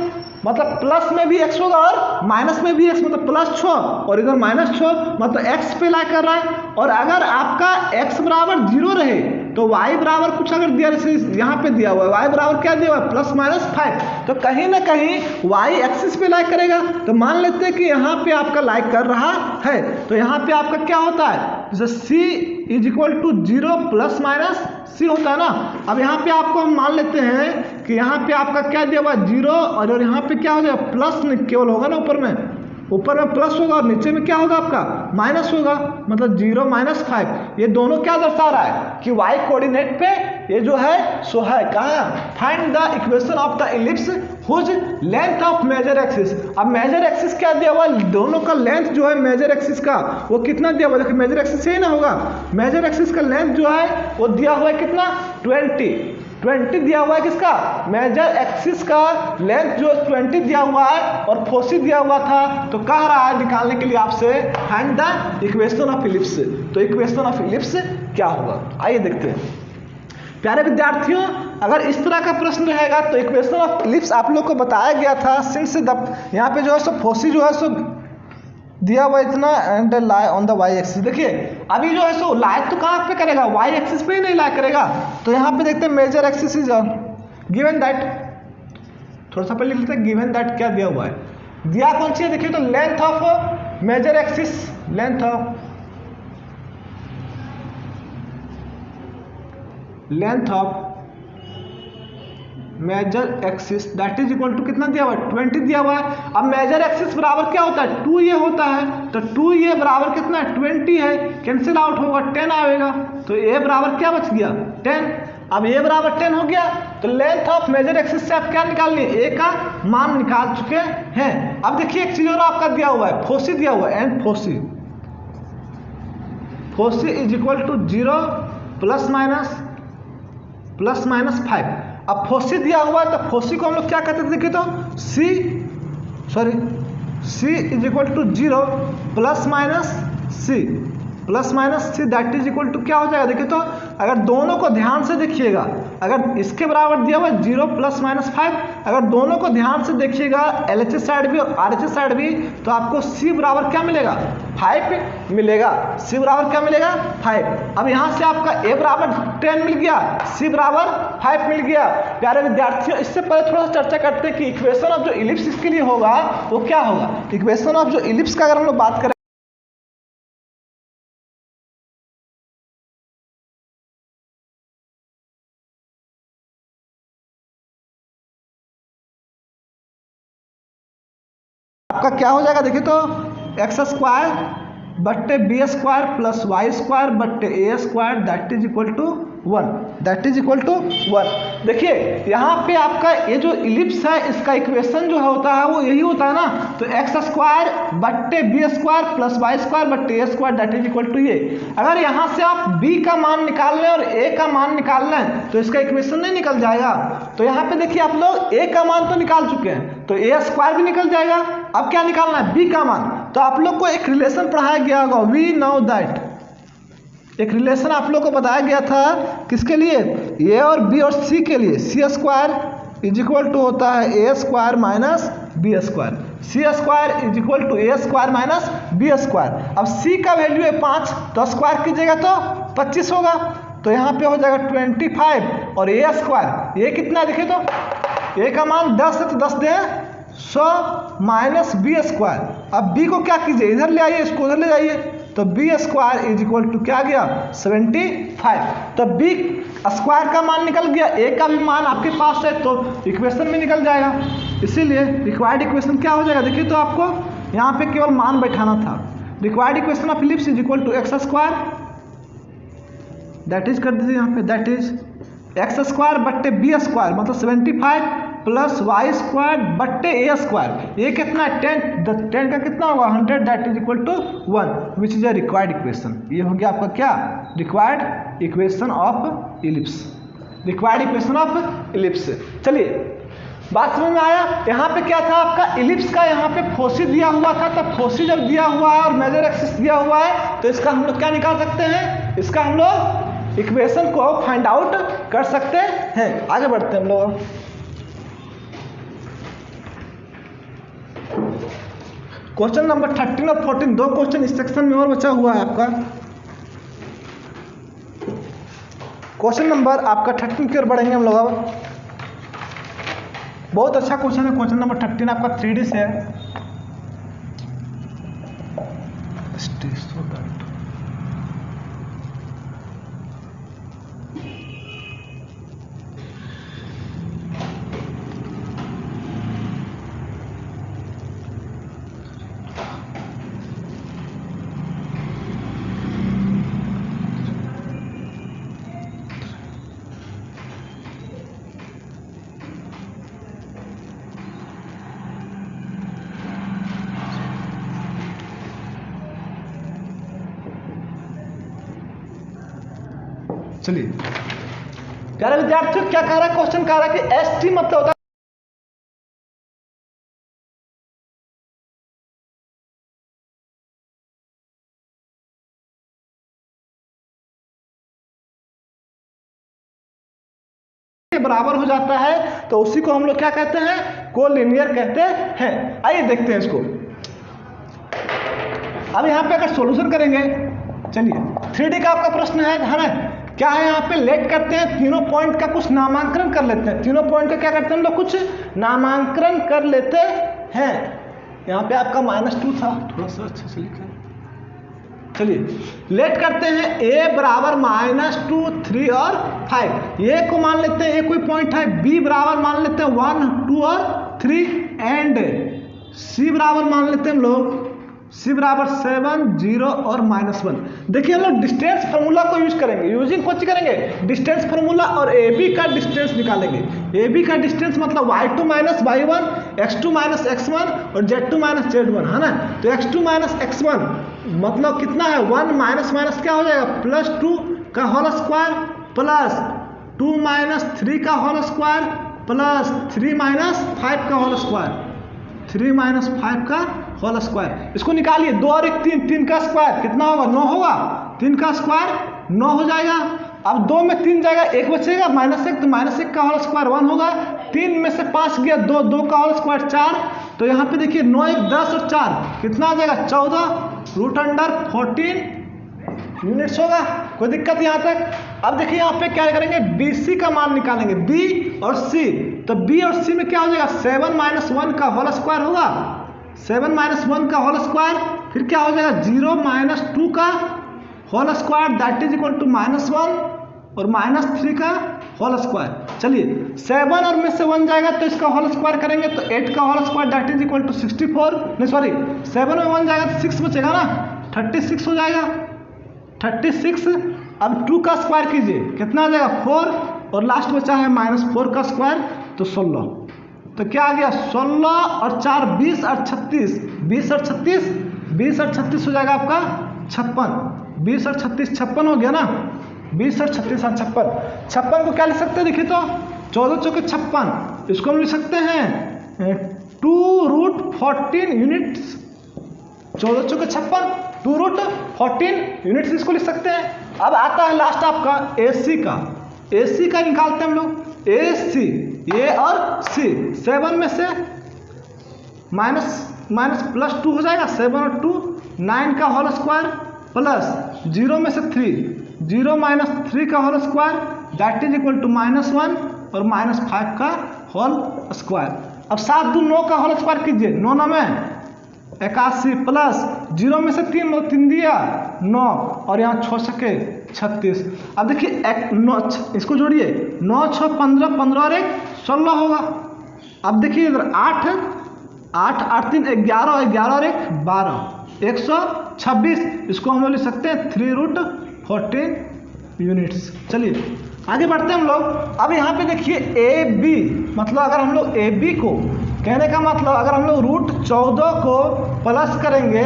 मतलब प्लस में भी x होगा और माइनस में भी x, मतलब +6 और इधर -6, मतलब x पे लाई कर रहा है। और अगर आपका x बराबर 0 रहे तो y बराबर कुछ अगर दिया, जैसे यहाँ पे दिया हुआ है y बराबर क्या दिया हुआ है ±5, तो कहीं ना कहीं y एक्सिस पे लाइक करेगा। तो मान लेते हैं कि यहाँ पे आपका लाइक कर रहा है, तो यहाँ पे आपका क्या होता है, जैसे c is equal to 0 ± c होता है ना। अब यहाँ पे आपको हम मान लेते हैं कि यहाँ पे आपका क्या दिया हुआ 0 और यहाँ पे क्या हो जाएगा प्लस केवल होगा ना, ऊपर में प्लस होगा और नीचे में क्या होगा आपका माइनस होगा, मतलब 0 - 5। ये दोनों क्या दर्शा रहा है कि y कोऑर्डिनेट पे ये जो है सो है कहाँ, find the equation of the ellipse whose length of major axis. अब मेजर एक्सिस क्या दिया हुआ है, दोनों का लेंथ जो है मेजर एक्सिस का वो कितना दिया हुआ है, देखिए मेजर एक्सिस से ही ना होगा, मेजर एक्सिस का लेंथ जो है वो दिया हुआ है कितना 20 दिया हुआ है, किसका मेजर एक्सिस का लेंथ जो 20 दिया हुआ है और फोसी दिया हुआ था। तो कह रहा है निकालने के लिए आपसे find the equation of ellipse. तो इक्वेशन ऑफ इलिप्स क्या होगा, आइए देखते हैं। प्यारे विद्यार्थियों, अगर इस तरह का प्रश्न रहेगा तो इक्वेशन ऑफ इलिप्स आप लोग को बताया गया था सिंस यहाँ पे जो है सो फोसी जो है सो दिया हुआ इतना and lie on the Y axis. देखिए अभी जो है सो लाई तो कहाँ पे करेगा, वाई एक्सिस पे ही नहीं लाई करेगा। तो यहाँ पे देखते हैं major axis is given that, थोड़ा सा पहले लिख लेते हैं गिवन दैट क्या दिया हुआ है, दिया कौन सी है, देखिए तो length of major axis, length of major axis that is equal to कितना दिया हुआ है 20 दिया हुआ है। अब मेजर एक्सिस बराबर क्या होता है 2 ये होता है, तो 2 ये बराबर कितना है 20 है, कैंसिल आउट होगा 10 आएगा, तो ए बराबर क्या बच गया 10। अब ए बराबर 10 हो गया, तो लेंथ ऑफ मेजर एक्सिस से आप क्या निकालनी है, ए का मान निकाल चुके हैं। अब देखिए एक चीज और आपका दिया हुआ है, फोसी दिया हुआ है, and foci is equal to 0 plus minus 5। अब फोसी दिया हुआ है तो फोसी को हम लोग क्या कहते थे, देखिए तो C is equal to 0 plus minus C that is equal to क्या हो जाएगा, देखिए तो अगर दोनों को ध्यान से देखिएगा, अगर इसके बराबर दिया हुआ है 0 प्लस माइनस 5, अगर दोनों को ध्यान से देखिएगा LHS साइड भी और RHS साइड भी, तो आपको C बराबर क्या मिलेगा 5 मिलेगा, C बराबर क्या मिलेगा 5। अब यहाँ से आपका A बराबर 10 मिल गया, C बराबर 5 मिल गया। प्यारे विद्यार्थियों, इससे पहले थोड़ा सा चर्चा करते हैं कि इक्वेशन ऑफ जो इलिप्स इसके लिए होगा वो क्या होगा। इक्वेशन ऑफ जो इलिप्स का अगर हम लोग बात करें, आपका क्या हो जाएगा, देखिए तो एक्स स्क्वायर बट्टे B square plus Y square बट्टे A square that is equal to 1। देखिए यहाँ पे आपका ये जो इलिप्स है इसका इक्वेशन जो होता है वो यही होता है ना, तो एक्स स्क्वायर बट्टे B square plus Y square बट्टे A square that is equal to ये। अगर यहाँ से आप b का मान निकाल लें और a का मान निकाल लें तो इसका इक्वेशन नहीं निकल जाएगा। तो यहाँ पे देखिए आप लोग a का मान तो निकाल चुके हैं, तो ए स्क्वायर भी निकल जाएगा। अब क्या निकालना है, b का मान। तो आप लोग को एक रिलेशन पढ़ाया गया होगा, वी नो दैट, एक रिलेशन आप लोग को बताया गया था किसके लिए, ए और बी और सी के लिए, C square is equal to होता है A square minus B square, C square is equal to A square minus B square. अब सी का वैल्यू है 5, तो स्क्वायर कीजिएगा तो 25 होगा, तो यहाँ पे हो जाएगा 25 और ए स्क्वायर, ये कितना देखिए तो ए का मान 10 है, तो 10 दे 100 माइनस बी स्क्वायर। अब बी को क्या कीजिए, इधर ले आइए, इसको उधर ले जाइए, तो B square is equal to क्या गया 75। तो बी स्क्वायर का मान निकल गया, ए का भी मान आपके पास है तो इक्वेशन में निकल जाएगा। इसीलिए रिक्वायर्ड इक्वेशन क्या हो जाएगा, देखिए तो आपको यहाँ पे केवल मान बैठाना था। Required equation of ellipse is equal to X square, that is कर दीजिए यहाँ पे, दैट इज एक्स स्क्वायर बट्टे बी स्क्वायर मतलब 75 प्लस वाई स्क्वायर बट्टे ए स्क्वायर, ये कितना है 10 का कितना होगा 100 that is equal to 1 which is a required equation. ये हो गया आपका क्या, required equation of ellipse, required equation of ellipse. चलिए बात समझ में आया। यहाँ पे क्या था आपका इलिप्स का, यहाँ पे फोसी दिया हुआ था, तब फोसी जब दिया हुआ है और मेजर एक्सिस दिया हुआ है तो इसका हम लोग क्या निकाल सकते हैं, इसका हम लोग इक्वेशन को फाइंड आउट कर सकते हैं। आगे बढ़ते हैं हम लोग। क्वेश्चन नंबर 13 और 14 दो क्वेश्चन इस सेक्शन में और बचा हुआ है आपका। क्वेश्चन नंबर आपका 13 की ओर बढ़ेंगे हम लोग। अब बहुत अच्छा क्वेश्चन है, क्वेश्चन नंबर 13 आपका 3D से है। चलिए कह रहे विद्यार्थियों, क्या कह रहा है क्वेश्चन, कह रहा है कि ST मतलब होता है बराबर हो जाता है, तो उसी को हम लोग क्या कहते हैं, कोलिनियर कहते हैं। आइए देखते हैं इसको। अब यहाँ पे अगर सॉल्यूशन करेंगे, चलिए 3D का आपका प्रश्न है ना, क्या है यहाँ पे लेट करते हैं, तीनों पॉइंट का कुछ नामांकन कर लेते हैं। तीनों पॉइंट का क्या करते हैं हम लोग, कुछ नामांकन कर लेते हैं। यहाँ पे आपका -2 था, थोड़ा सा अच्छे से लिखा है। चलिए लेट करते हैं, a बराबर -2, 3 और 5। a को मान लेते हैं, a कोई पॉइंट है। b बराबर मान लेते हैं 1, 2 और 3 एंड c बराबर मान लेते हैं हम लोग, c बराबर 7, 0 और -1। देखिए हम लोग डिस्टेंस फार्मूला को यूज करेंगे। यूजिंग कौन सी करेंगे, डिस्टेंस फार्मूला, और AB का डिस्टेंस निकालेंगे। AB का डिस्टेंस मतलब y2 - y1, x2 - x1 और z2 - z1 है ना। तो x2 - x1 मतलब कितना है, 1 माइनस क्या हो जाएगा, +2 का होल स्क्वायर प्लस 2 - 3 का होल स्क्वायर प्लस 3 - 5 का होल स्क्वायर, 3 - 5 का होल स्क्वायर। इसको निकालिए, 2 और 1 3, 3 का स्क्वायर कितना होगा, 9 होगा। 3 का स्क्वायर 9 हो जाएगा। अब 2 में 3 जाएगा, 1 बचेगा, -1, तो -1 का होल स्क्वायर 1 होगा। 3 में से 5 गया, 2, 2 का होल स्क्वायर 4। तो यहाँ पे देखिए 9, 1, 10 और 4 कितना आ जाएगा, 14√14 यूनिट्स होगा। कोई दिक्कत यहाँ तक। अब देखिए यहाँ पे क्या करेंगे, BC का मान निकालेंगे, B और C। तो B और C में क्या हो जाएगा, 7 - 1 का होल स्क्वायर होगा, 7 - 1 का होल स्क्वायर, फिर क्या हो जाएगा 0 - 2 का whole square that is equal to -1 और -3 का होल स्क्वायर। चलिए 7 और में से 1 जाएगा तो इसका होल स्क्वायर करेंगे तो 8 का whole square that is equal to 64, नहीं सॉरी 7 में 1 जाएगा तो 6 बचेगा ना, 36 हो जाएगा, 36। अब 2 का स्क्वायर कीजिए, कितना आ जाएगा 4 और लास्ट बचा है -4 का स्क्वायर तो 16। तो क्या आ गया 16 और 4 20 और 36, 20 और 36, 20 और 36 हो जाएगा आपका 56, 20 और 36 56 हो गया ना, 20 और 36 और 56। 56 को क्या लिख सकते हैं, देखिए तो 14 चौके 56, इसको हम लिख सकते हैं 2√14 यूनिट्स। 14 चौके 56, 2√14 यूनिट्स इसको लिख सकते हैं। अब आता है लास्ट आपका AC का। AC का निकालते हैं हम लोग, AC A और C। 7 में से +2 हो जाएगा, 7 और 2 9 का होल स्क्वायर प्लस 0 में से 3, 0 - 3 का whole square that is equal to -1 और -5 का होल स्क्वायर। अब 7 दूनी 9 का होल स्क्वायर कीजिए, 9 9 में 81 प्लस 0 में से 3 दिया 9 और यहाँ 6 सके 36। अब देखिए 9 इसको जोड़िए, 9 6 15, 15 और 1 16 होगा। अब देखिए इधर 8 8 3 11, 11 और 1 12, 126। इसको हम लोग लिख सकते हैं 3√14 यूनिट्स। चलिए आगे बढ़ते हैं हम लोग। अब यहाँ पे देखिए AB मतलब अगर हम लोग AB को, कहने का मतलब अगर हम लोग √14 को प्लस करेंगे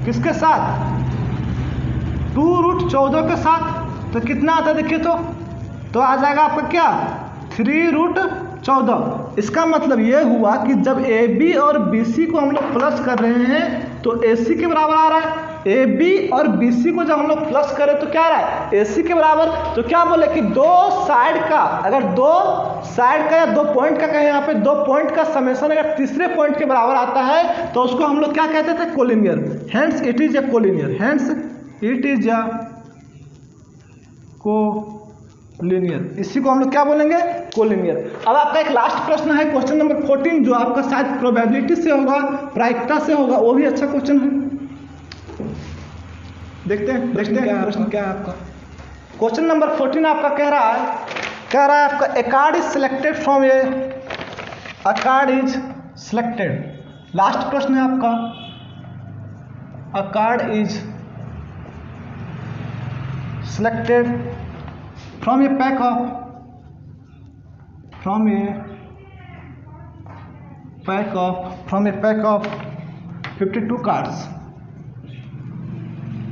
किसके साथ, 2√14 के साथ, तो कितना आता है देखिए तो आ जाएगा आपका क्या 3√14। इसका मतलब ये हुआ कि जब AB और BC को हम लोग प्लस कर रहे हैं तो AC के बराबर आ रहा है। AB और BC को जब हम लोग प्लस करें तो क्या आ रहा है, AC के बराबर। तो क्या बोले कि दो साइड का, अगर दो साइड का या 2 पॉइंट का कहें, यहाँ पे 2 पॉइंट का समेशन अगर तीसरे पॉइंट के बराबर आता है तो उसको हम लोग क्या कहते थे, collinear. Hence it is a collinear, hence it is a collinear. इसी को हम लोग क्या बोलेंगे, कोलिनियर। अब आपका एक लास्ट प्रश्न है, क्वेश्चन नंबर 14, जो आपका शायद प्रोबेबिलिटी से होगा, प्रायिकता से होगा, वो भी अच्छा क्वेश्चन है। देखते हैं प्रश्न क्या है आपका। क्वेश्चन नंबर 14 आपका कह रहा है आपका a card is selected from a card is selected. Last प्रश्न है आपका, a card is selected from a pack of 52 cards.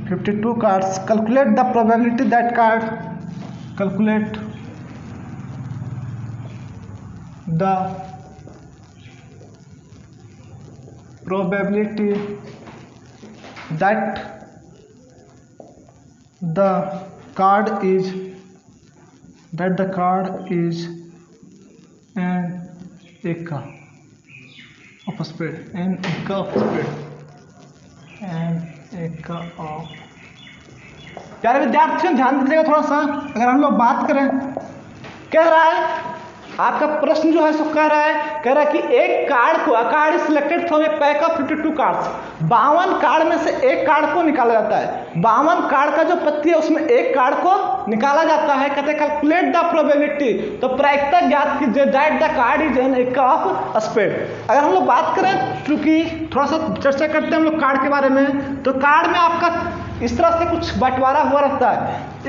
52 cards. Calculate the probability that card calculate the probability that the card is an ekka of spade, an ekka of spade, an ekka of। प्यारे विद्यार्थियों ध्यान दीजिएगा थोड़ा सा, अगर हम लोग बात करें, कह रहा है आपका प्रश्न जो है सो कह रहा है कि एक कार्ड को card selected from A pack of 52 cards, 52 card में से एक कार्ड को निकाला जाता है। 52 कार्ड का जो पत्ती है उसमें एक कार्ड को निकाला जाता है। कहते हैं कैलकुलेट द प्रोबेबिलिटी, तो प्रायिकता ज्ञात कीजिए that the card is an एक्का ऑफ स्पेड। अगर हम लोग बात करें, चूंकि थोड़ा सा चर्चा करते हैं हम लोग कार्ड के बारे में, तो कार्ड में आपका इस तरह से कुछ बंटवारा हुआ रहता है।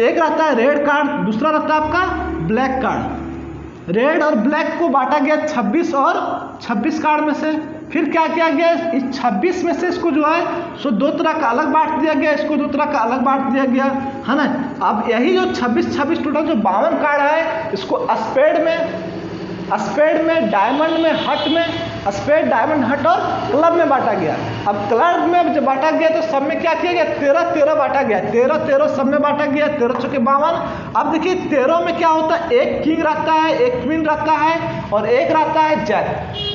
एक रहता है रेड कार्ड, दूसरा रहता है आपका ब्लैक कार्ड। रेड और ब्लैक को बांटा गया 26 और 26 कार्ड में से। फिर क्या किया गया, इस 26 में से इसको जो है सो दो तरह का अलग बांट दिया गया, इसको दो तरह का अलग बांट दिया गया, है ना। अब यही जो 26 टोटल जो 52 कार्ड है, इसको स्पेड में, डायमंड में, हट में, स्पेड, डायमंड, हट और क्लब में बांटा गया। अब क्लब में जब बांटा गया तो सब में क्या किया गया, 13 बांटा गया, 13 सब में बांटा गया, 13 चौके 52। अब देखिए 13 में क्या होता है, एक किंग रहता है, एक क्वीन रहता है और एक रहता है जैक।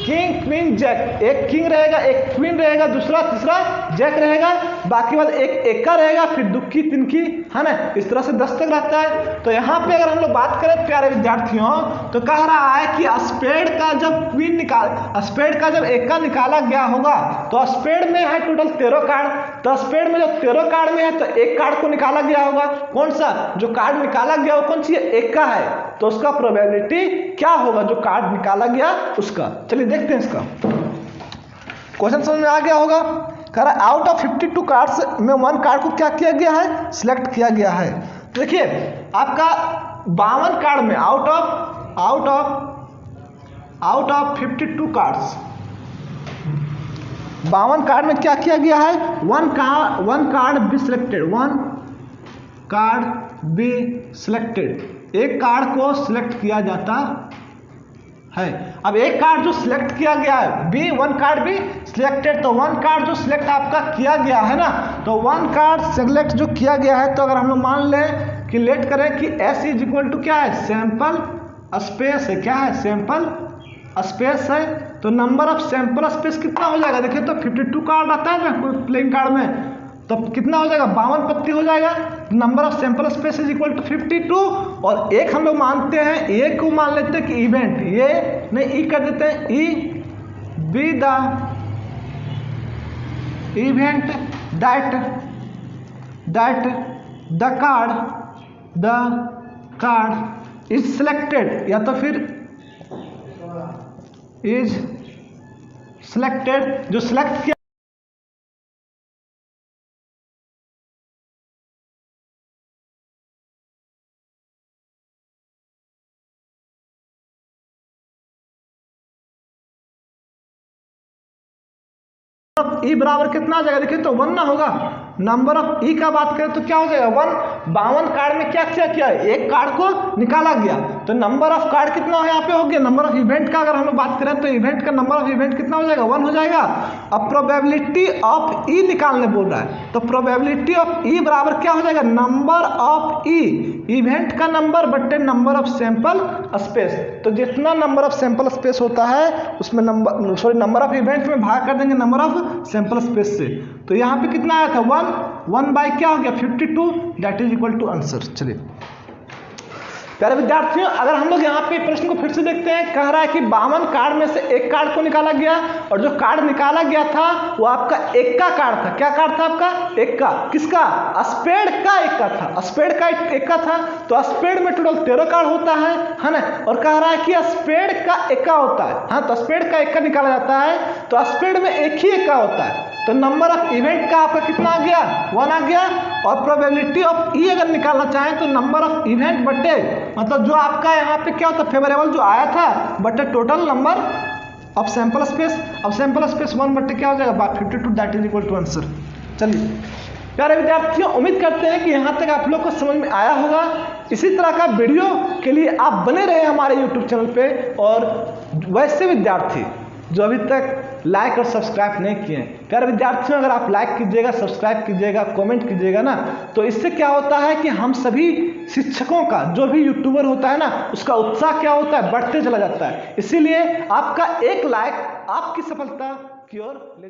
किंग, क्वीन, जैक, एक किंग रहेगा, एक क्वीन रहेगा, दूसरा तीसरा जैक रहेगा, बाकी बाद एक एक्का रहेगा, फिर दुक्की, तिनकी, है ना, इस तरह से 10 तक रहता है। तो यहाँ पे अगर हम लोग बात करें प्यारे विद्यार्थियों, तो कह रहा है कि स्पेड का जब एक्का निकाला गया होगा, तो स्पेड में है टोटल 13 कार्ड, तो स्पेड में जब 13 कार्ड में है तो एक कार्ड को निकाला गया होगा। कौन सा जो कार्ड निकाला गया वो कौन सी है, एक्का है, तो उसका प्रोबेबिलिटी क्या होगा जो कार्ड निकाला गया उसका। चलिए देखते हैं इसका क्वेश्चन, समझ में आ गया होगा। कह रहा है आउट ऑफ 52 कार्ड्स में 1 कार्ड को क्या किया गया है, सिलेक्ट किया गया है। तो देखिए आपका 52 कार्ड में आउट ऑफ 52 कार्ड्स, 52 कार्ड में क्या किया गया है, वन कार्ड बी सिलेक्टेड, एक कार्ड को सिलेक्ट किया जाता है। अब एक कार्ड जो सिलेक्ट किया गया है, वन कार्ड भी सिलेक्टेड, तो 1 कार्ड जो सिलेक्ट आपका किया गया है ना, तो 1 कार्ड सिलेक्ट जो किया गया है, तो अगर हम लोग मान लें कि लेट करें कि S इज इक्वल टू क्या है, सैंपल स्पेस है, क्या है, सैंपल स्पेस है, तो नंबर ऑफ सैंपल स्पेस कितना हो जाएगा, देखिए तो 52 कार्ड आता है ना कोई प्लेइंग कार्ड में, तो कितना हो जाएगा, 52 पत्ती हो जाएगा। Number of sample space is equal to 52, और एक हम लोग मानते हैं, ए को मान लेते हैं कि इवेंट, ये नहीं ई कर देते हैं, E be the event that the card is selected, या तो फिर इज सिलेक्टेड, जो सिलेक्ट किया ई बराबर कितना आ जाएगा, देखिए तो 1 ना होगा। नंबर ऑफ ई का बात करें तो क्या हो जाएगा 1। 52 कार्ड में क्या किया, एक कार्ड को निकाला गया, तो नंबर ऑफ कार्ड कितना यहाँ पे हो गया। नंबर ऑफ इवेंट का अगर हम लोग बात करें तो इवेंट का नंबर ऑफ इवेंट कितना हो जाएगा, 1 हो जाएगा। अब प्रोबेबिलिटी ऑफ ई निकालने बोल रहा है, तो प्रोबेबिलिटी ऑफ ई बराबर क्या हो जाएगा, नंबर ऑफ ई, इवेंट का नंबर बटे नंबर ऑफ सैंपल स्पेस, तो जितना नंबर ऑफ सैंपल स्पेस होता है उसमें नंबर ऑफ इवेंट में भाग कर देंगे नंबर ऑफ सैंपल स्पेस से, तो यहाँ पे कितना आया था 1 बाई क्या हो गया 52, that is equal to answer. चलिए प्यारे विद्यार्थियों, अगर हम लोग यहाँ पे प्रश्न को फिर से देखते हैं, कह रहा है कि 52 कार्ड में से एक कार्ड को निकाला गया, और जो कार्ड निकाला गया था वो आपका एक्का कार्ड था। क्या कार्ड था आपका, एक्का, किसका, स्पेड का एक्का था, स्पेड का एक्का था। तो स्पेड में टोटल 13 कार्ड होता है ना, और कह रहा है कि स्पेड का एक्का होता है, हाँ, तो स्पेड का एक्का निकाला जाता है, तो स्पेड में एक ही एक्का होता है, तो नंबर ऑफ इवेंट का आपका कितना आ गया, 1 आ गया। और प्रोबेबिलिटी ऑफ ई अगर निकालना चाहें तो नंबर ऑफ इवेंट बटे, मतलब जो आपका यहाँ पे क्या होता है फेवरेबल जो आया था, बटे total number of sample space. अब सैंपल स्पेस 1 बटे क्या हो जाएगा 52, that is equal to answer. चलिए प्यारे विद्यार्थियों, उम्मीद करते हैं कि यहाँ तक आप लोग को समझ में आया होगा इसी तरह का वीडियो के लिए आप बने रहे हमारे YouTube चैनल पे। और वैसे विद्यार्थी जो अभी तक लाइक और सब्सक्राइब नहीं किए हैं, प्यारे विद्यार्थियों, अगर आप लाइक कीजिएगा, सब्सक्राइब कीजिएगा, कमेंट कीजिएगा ना, तो इससे क्या होता है कि हम सभी शिक्षकों का, जो भी यूट्यूबर होता है ना, उसका उत्साह क्या होता है, बढ़ते चला जाता है। इसीलिए आपका एक लाइक आपकी सफलता की ओर